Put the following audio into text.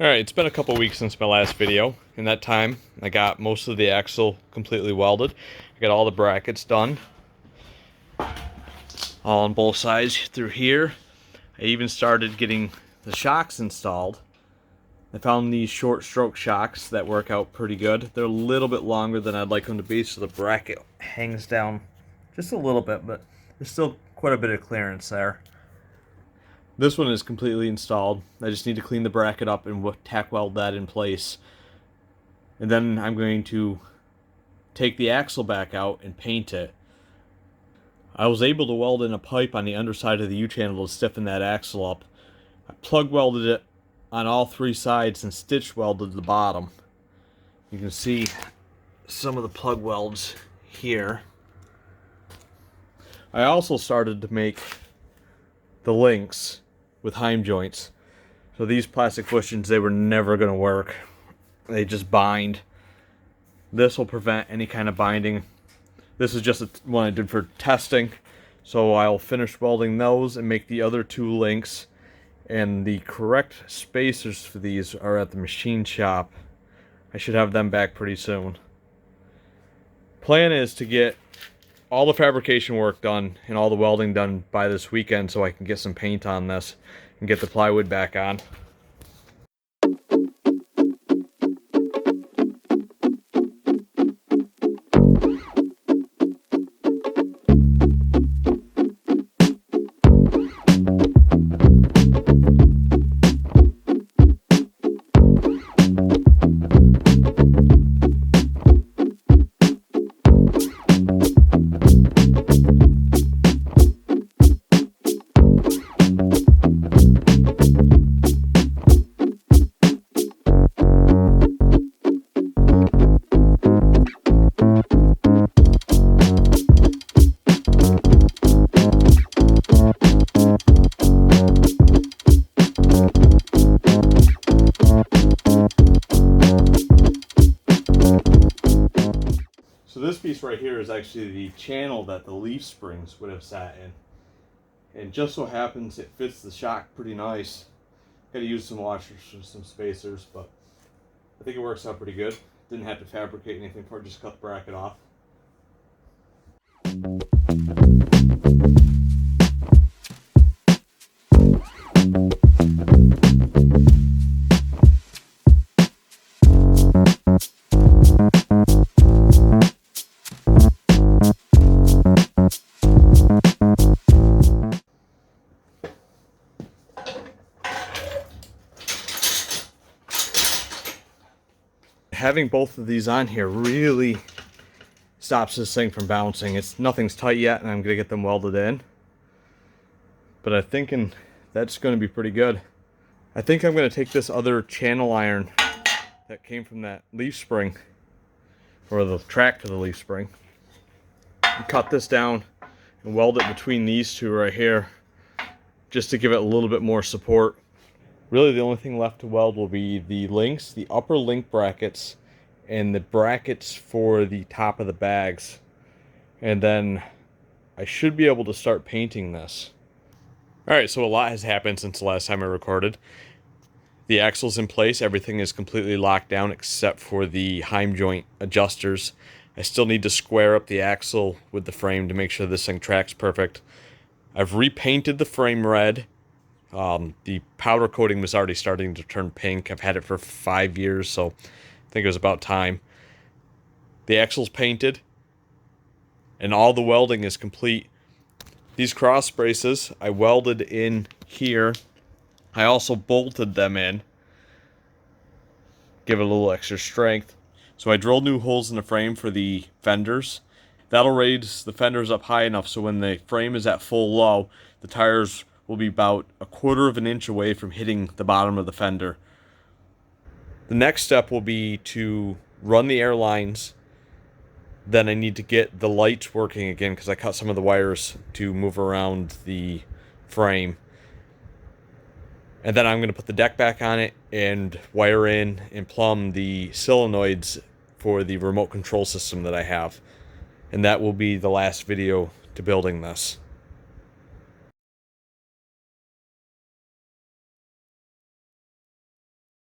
Alright, it's been a couple weeks since my last video. In that time, I got most of the axle completely welded. I got all the brackets done. All on both sides through here. I even started getting the shocks installed. I found these short stroke shocks that work out pretty good. They're a little bit longer than I'd like them to be, so the bracket hangs down just a little bit, but there's still quite a bit of clearance there. This one is completely installed. I just need to clean the bracket up and tack weld that in place. And then I'm going to take the axle back out and paint it. I was able to weld in a pipe on the underside of the U-channel to stiffen that axle up. I plug welded it on all three sides and stitch welded the bottom. You can see some of the plug welds here. I also started to make the links with heim joints. So these plastic bushings, they were never going to work. They just bind. This will prevent any kind of binding. This is just one I did for testing. So I'll finish welding those and make the other two links. And the correct spacers for these are at the machine shop. I should have them back pretty soon. Plan is to get all the fabrication work done and all the welding done by this weekend so I can get some paint on this and get the plywood back on. So this piece right here is actually the channel that the leaf springs would have sat in. And just so happens it fits the shock pretty nice. Got to use some washers for some spacers, but I think it works out pretty good. Didn't have to fabricate anything for it, just cut the bracket off. Having both of these on here really stops this thing from bouncing. Nothing's tight yet, and I'm gonna get them welded in. But I'm thinking that's gonna be pretty good. I think I'm gonna take this other channel iron that came from that leaf spring, or the track to the leaf spring, and cut this down and weld it between these two right here, just to give it a little bit more support. Really the only thing left to weld will be the links, the upper link brackets, and the brackets for the top of the bags. And then I should be able to start painting this. Alright, so a lot has happened since the last time I recorded. The axle's in place, everything is completely locked down except for the heim joint adjusters. I still need to square up the axle with the frame to make sure this thing tracks perfect. I've repainted the frame red. The powder coating was already starting to turn pink. I've had it for 5 years, so I think it was about time. The axle's painted, and all the welding is complete. These cross braces I welded in here. I also bolted them in, give it a little extra strength. So I drilled new holes in the frame for the fenders. That'll raise the fenders up high enough so when the frame is at full low, the tires will be about 1/4 of an inch away from hitting the bottom of the fender. The next step will be to run the air lines. Then I need to get the lights working again because I cut some of the wires to move around the frame. And then I'm going to put the deck back on it and wire in and plumb the solenoids for the remote control system that I have. And that will be the last video to building this.